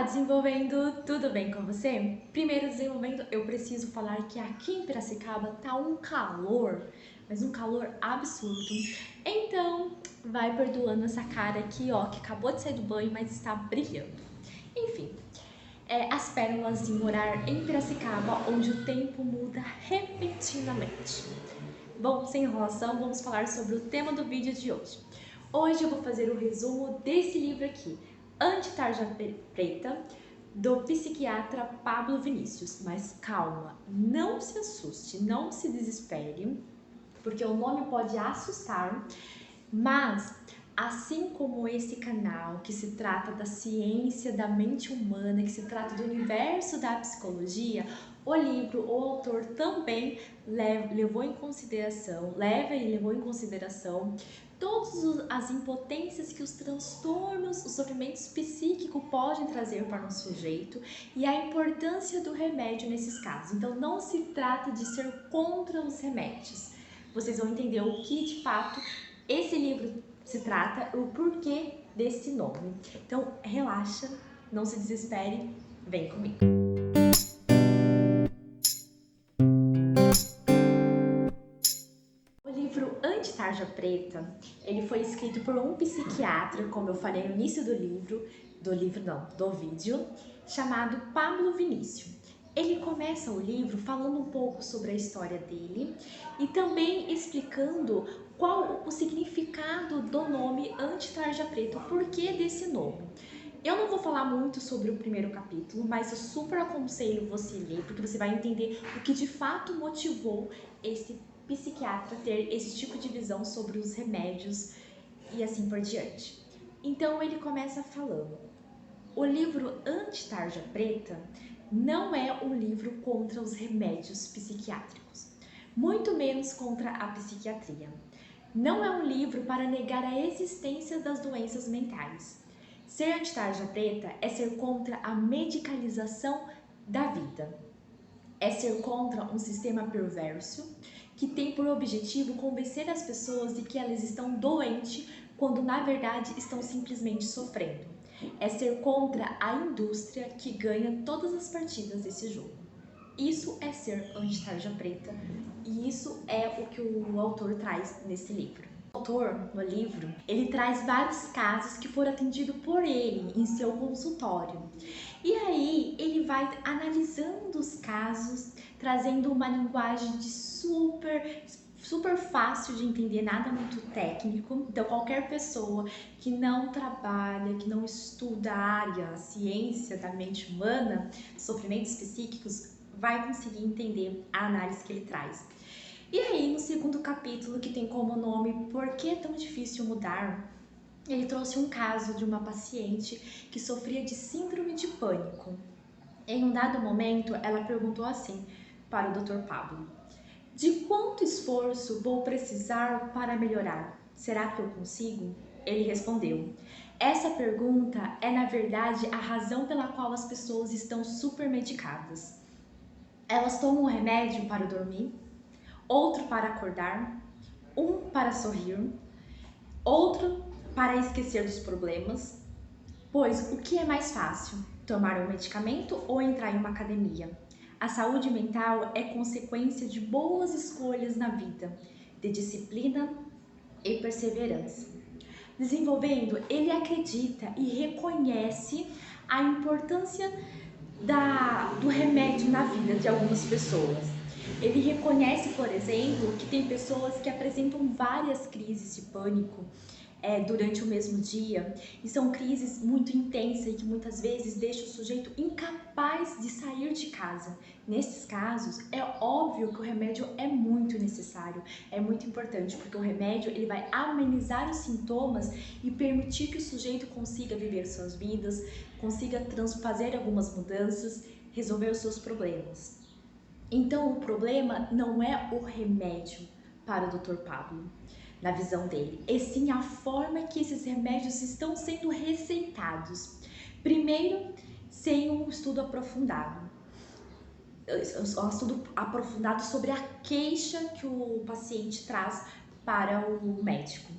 Desenvolvendo, tudo bem com você? Primeiro, desenvolvendo, eu preciso falar que aqui em Piracicaba tá um calor, mas um calor absurdo. Então, vai perdoando essa cara aqui, ó, que acabou de sair do banho, mas está brilhando. Enfim, as pérolas de morar em Piracicaba, onde o tempo muda repentinamente. Bom, sem enrolação, vamos falar sobre o tema do vídeo de hoje. Hoje eu vou fazer o resumo desse livro aqui, Anti-Tarja Preta, do psiquiatra Pablo Vinícius. Mas calma, não se assuste, não se desespere, porque o nome pode assustar, mas assim como esse canal que se trata da ciência da mente humana, que se trata do universo da psicologia, o livro, o autor também levou em consideração todas as impotências que os transtornos, os sofrimentos psíquicos podem trazer para um sujeito e a importância do remédio nesses casos. Então não se trata de ser contra os remédios. Vocês vão entender o que de fato esse livro se trata, o porquê desse nome. Então relaxa, não se desespere, vem comigo. O livro Anti-Tarja Preta, ele foi escrito por um psiquiatra, como eu falei no início do vídeo, chamado Pablo Vinícius. Ele começa o livro falando um pouco sobre a história dele e também explicando qual o significado do nome Anti-Tarja Preta, o porquê desse nome. Eu não vou falar muito sobre o primeiro capítulo, mas eu super aconselho você ler, porque você vai entender o que de fato motivou esse psiquiatra ter esse tipo de visão sobre os remédios e assim por diante. Então ele começa falando: o livro Anti-Tarja Preta não é um livro contra os remédios psiquiátricos, muito menos contra a psiquiatria. Não é um livro para negar a existência das doenças mentais. Ser anti-tarja preta é ser contra a medicalização da vida. É ser contra um sistema perverso que tem por objetivo convencer as pessoas de que elas estão doentes quando na verdade estão simplesmente sofrendo. É ser contra a indústria que ganha todas as partidas desse jogo. Isso é ser anti-tarja preta e isso é o que o autor traz nesse livro. O autor, no livro, ele traz vários casos que foram atendidos por ele em seu consultório. E aí ele vai analisando os casos, trazendo uma linguagem de super fácil de entender, nada muito técnico. Então qualquer pessoa que não trabalha, que não estuda a área, a ciência da mente humana, sofrimentos psíquicos, vai conseguir entender a análise que ele traz. E aí, no segundo capítulo, que tem como nome Por que é tão difícil mudar?, ele trouxe um caso de uma paciente que sofria de síndrome de pânico. Em um dado momento, ela perguntou assim para o Dr. Pablo: de quanto esforço vou precisar para melhorar? Será que eu consigo? Ele respondeu: essa pergunta é, na verdade, a razão pela qual as pessoas estão supermedicadas. Elas tomam um remédio para dormir, outro para acordar, um para sorrir, outro para esquecer dos problemas. Pois o que é mais fácil, tomar um medicamento ou entrar em uma academia? A saúde mental é consequência de boas escolhas na vida, de disciplina e perseverança. Desenvolvendo, ele acredita e reconhece a importância do remédio na vida de algumas pessoas. Ele reconhece, por exemplo, que tem pessoas que apresentam várias crises de pânico durante o mesmo dia, e são crises muito intensas e que muitas vezes deixam o sujeito incapaz de sair de casa. Nesses casos, é óbvio que o remédio é muito necessário, é muito importante, porque o remédio ele vai amenizar os sintomas e permitir que o sujeito consiga viver suas vidas, consiga fazer algumas mudanças, resolver os seus problemas. Então, o problema não é o remédio para o Dr. Pablo, na visão dele, e sim a forma que esses remédios estão sendo receitados. Primeiro, sem um estudo aprofundado. Um estudo aprofundado sobre a queixa que o paciente traz para o médico.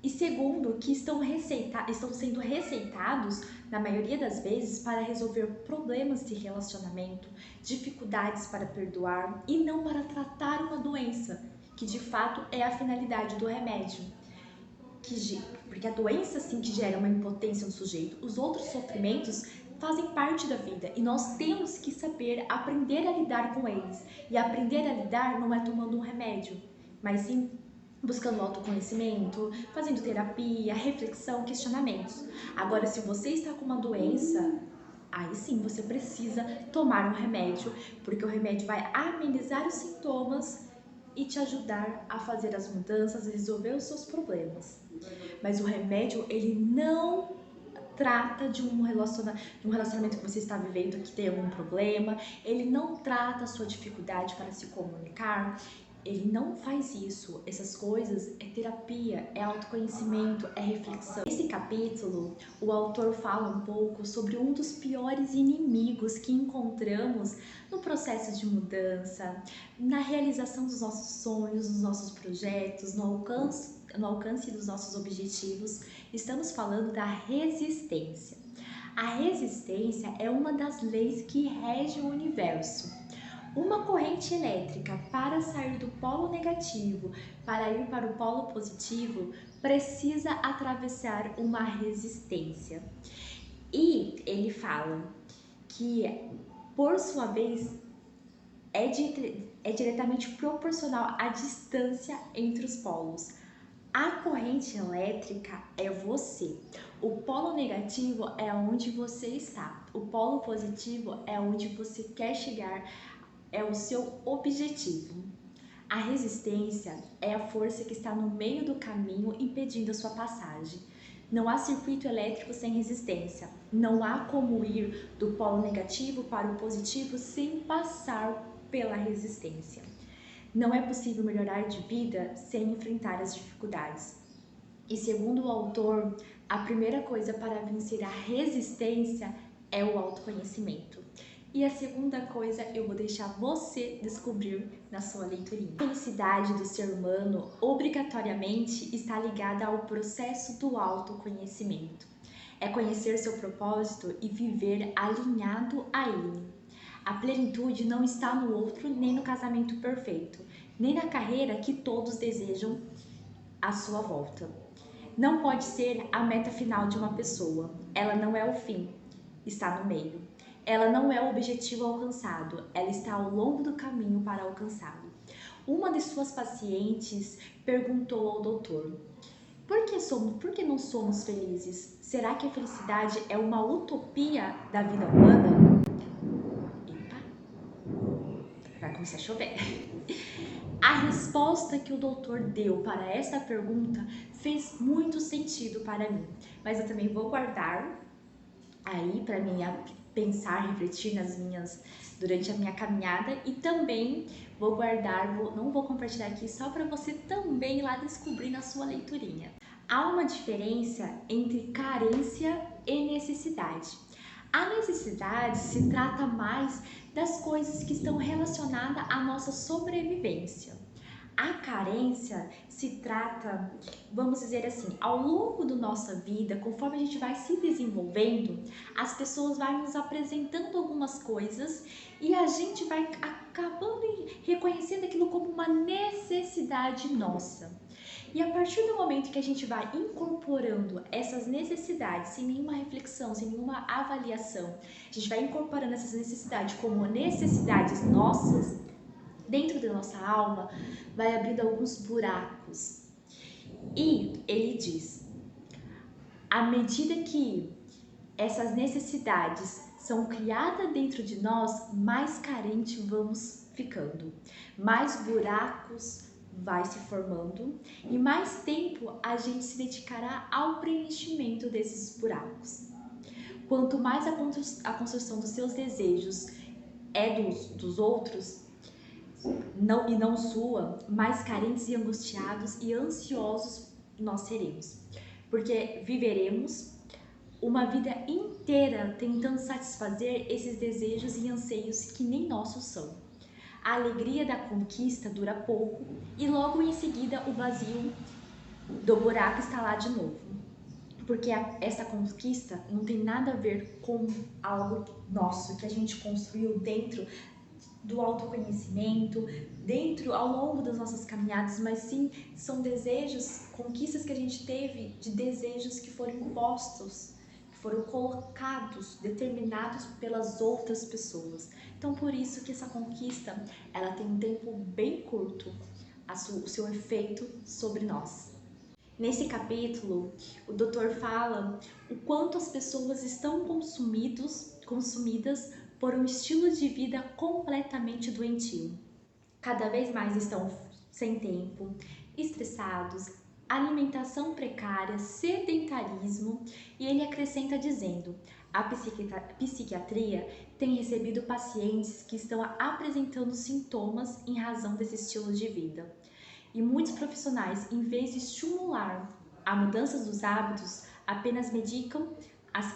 E segundo, que estão sendo receitados, na maioria das vezes, para resolver problemas de relacionamento, dificuldades para perdoar e não para tratar uma doença, que de fato é a finalidade do remédio. Porque a doença sim que gera uma impotência no sujeito, os outros sofrimentos fazem parte da vida e nós temos que saber aprender a lidar com eles. E aprender a lidar não é tomando um remédio, mas sim buscando autoconhecimento, fazendo terapia, reflexão, questionamentos. Agora, se você está com uma doença, aí sim você precisa tomar um remédio, porque o remédio vai amenizar os sintomas e te ajudar a fazer as mudanças, a resolver os seus problemas. Mas o remédio, ele não trata de um relacionamento que você está vivendo que tem algum problema, ele não trata a sua dificuldade para se comunicar, ele não faz isso. Essas coisas é terapia, é autoconhecimento, é reflexão. Nesse capítulo, o autor fala um pouco sobre um dos piores inimigos que encontramos no processo de mudança, na realização dos nossos sonhos, dos nossos projetos, no alcance dos nossos objetivos. Estamos falando da resistência. A resistência é uma das leis que rege o universo. Uma corrente elétrica, para sair do polo negativo para ir para o polo positivo, precisa atravessar uma resistência. E ele fala que, por sua vez, é diretamente proporcional à distância entre os polos. A corrente elétrica é você. O polo negativo é onde você está. O polo positivo é onde você quer chegar, é o seu objetivo. A resistência é a força que está no meio do caminho impedindo a sua passagem. Não há circuito elétrico sem resistência. Não há como ir do polo negativo para o positivo sem passar pela resistência. Não é possível melhorar de vida sem enfrentar as dificuldades. E segundo o autor, a primeira coisa para vencer a resistência é o autoconhecimento. E a segunda coisa eu vou deixar você descobrir na sua leiturinha. A felicidade do ser humano obrigatoriamente está ligada ao processo do autoconhecimento. É conhecer seu propósito e viver alinhado a ele. A plenitude não está no outro, nem no casamento perfeito, nem na carreira que todos desejam à sua volta. Não pode ser a meta final de uma pessoa. Ela não é o fim, está no meio. Ela não é o objetivo alcançado, ela está ao longo do caminho para alcançá-lo. Uma de suas pacientes perguntou ao doutor: por que não somos felizes? Será que a felicidade é uma utopia da vida humana? Vai começar a chover. A resposta que o doutor deu para essa pergunta fez muito sentido para mim, mas eu também vou guardar aí para mim pensar, refletir durante a minha caminhada, e também vou guardar, não vou compartilhar aqui só para você também ir lá descobrir na sua leiturinha. Há uma diferença entre carência e necessidade. A necessidade se trata mais das coisas que estão relacionadas à nossa sobrevivência. A carência se trata, vamos dizer assim, ao longo da nossa vida, conforme a gente vai se desenvolvendo, as pessoas vão nos apresentando algumas coisas e a gente vai acabando reconhecendo aquilo como uma necessidade nossa. E a partir do momento que a gente vai incorporando essas necessidades sem nenhuma reflexão, sem nenhuma avaliação, a gente vai incorporando essas necessidades como necessidades nossas, dentro da nossa alma, vai abrindo alguns buracos. E ele diz: à medida que essas necessidades são criadas dentro de nós, mais carente vamos ficando, mais buracos vai se formando e mais tempo a gente se dedicará ao preenchimento desses buracos. Quanto mais a construção dos seus desejos é dos outros, não sua, mais carentes e angustiados e ansiosos nós seremos, porque viveremos uma vida inteira tentando satisfazer esses desejos e anseios que nem nossos são. A alegria da conquista dura pouco e logo em seguida o vazio do buraco está lá de novo. Porque essa conquista não tem nada a ver com algo nosso, que a gente construiu dentro do autoconhecimento, dentro ao longo das nossas caminhadas, mas sim são desejos, conquistas que a gente teve de desejos que foram impostos, que foram colocados, determinados pelas outras pessoas. Então por isso que essa conquista, ela tem um tempo bem curto, o seu efeito sobre nós. Nesse capítulo, o doutor fala o quanto as pessoas estão consumidas por um estilo de vida completamente doentio. Cada vez mais estão sem tempo, estressados, alimentação precária, sedentarismo, e ele acrescenta dizendo: a psiquiatria tem recebido pacientes que estão apresentando sintomas em razão desse estilo de vida. E muitos profissionais, em vez de estimular a mudança dos hábitos, apenas medicam as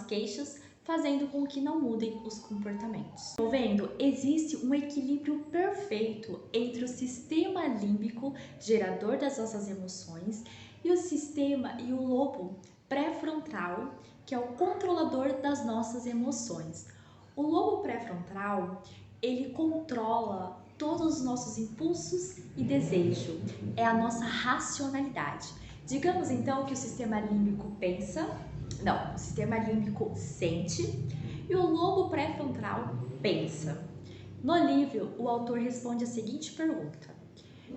queixas, fazendo com que não mudem os comportamentos. Estou vendo? Existe um equilíbrio perfeito entre o sistema límbico, gerador das nossas emoções, e o lobo pré-frontal, que é o controlador das nossas emoções. O lobo pré-frontal, ele controla todos os nossos impulsos e desejos, é a nossa racionalidade. Digamos então que o sistema límbico o sistema límbico sente e o lobo pré-frontal pensa. No livro, o autor responde a seguinte pergunta: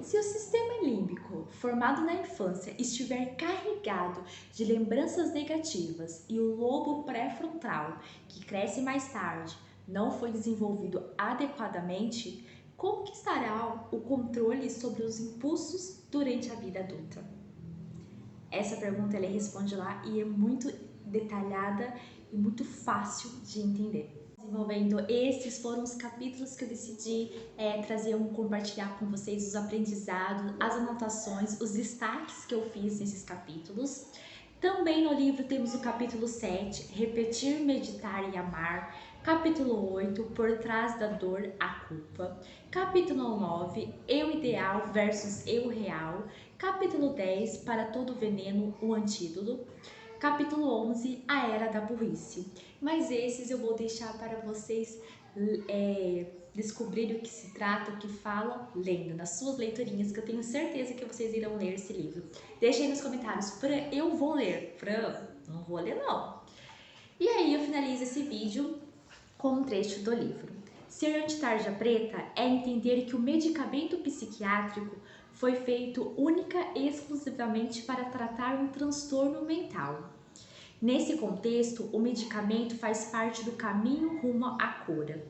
se o sistema límbico, formado na infância, estiver carregado de lembranças negativas e o lobo pré-frontal, que cresce mais tarde, não foi desenvolvido adequadamente, como que estará o controle sobre os impulsos durante a vida adulta? Essa pergunta ele responde lá e é muito detalhada e muito fácil de entender. Desenvolvendo, esses foram os capítulos que eu decidi compartilhar com vocês, os aprendizados, as anotações, os destaques que eu fiz nesses capítulos. Também no livro temos o capítulo 7, Repetir, Meditar e Amar. Capítulo 8, Por Trás da Dor, a Culpa. Capítulo 9, Eu Ideal versus Eu Real. Capítulo 10, Para Todo Veneno, o Antídoto. Capítulo 11, A Era da Burrice. Mas esses eu vou deixar para vocês descobrirem o que se trata, o que fala, lendo, nas suas leiturinhas, que eu tenho certeza que vocês irão ler esse livro. Deixem aí nos comentários: Fran, eu vou ler. Fran, não vou ler não. E aí eu finalizo esse vídeo com um trecho do livro. Ser anti-tarja preta é entender que o medicamento psiquiátrico foi feito única e exclusivamente para tratar um transtorno mental. Nesse contexto, o medicamento faz parte do caminho rumo à cura.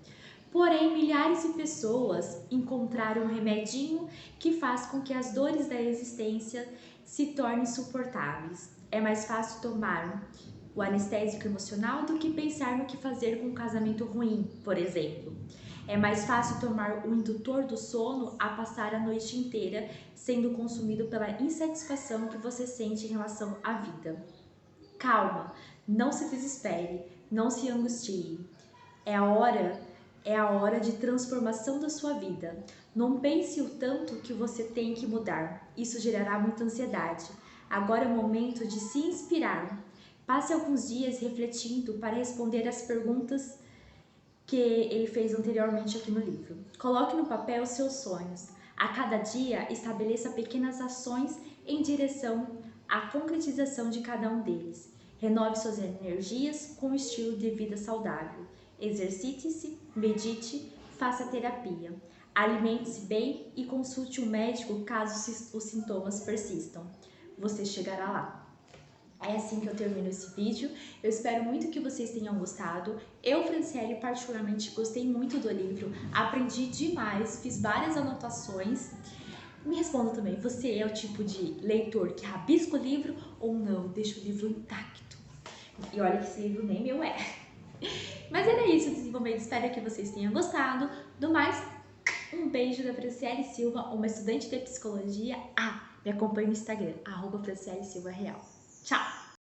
Porém, milhares de pessoas encontraram um remedinho que faz com que as dores da existência se tornem suportáveis. É mais fácil tomar o anestésico emocional do que pensar no que fazer com um casamento ruim, por exemplo. É mais fácil tomar o indutor do sono a passar a noite inteira sendo consumido pela insatisfação que você sente em relação à vida. Calma, não se desespere, não se angustie. É a hora de transformação da sua vida. Não pense o tanto que você tem que mudar. Isso gerará muita ansiedade. Agora é o momento de se inspirar. Passe alguns dias refletindo para responder as perguntas que ele fez anteriormente aqui no livro. Coloque no papel os seus sonhos. A cada dia, estabeleça pequenas ações em direção à concretização de cada um deles. Renove suas energias com um estilo de vida saudável. Exercite-se, medite, faça terapia. Alimente-se bem e consulte um médico caso os sintomas persistam. Você chegará lá. É assim que eu termino esse vídeo. Eu espero muito que vocês tenham gostado. Eu, Franciele, particularmente gostei muito do livro, aprendi demais, fiz várias anotações. Me responda também, você é o tipo de leitor que rabisca o livro ou não, deixa o livro intacto? E olha que esse livro nem meu é. Mas era isso, desenvolvimento. Espero que vocês tenham gostado. Do mais, um beijo da Franciele Silva, uma estudante de psicologia. Me acompanhe no Instagram, @FrancieleSilvaReal. Tchau!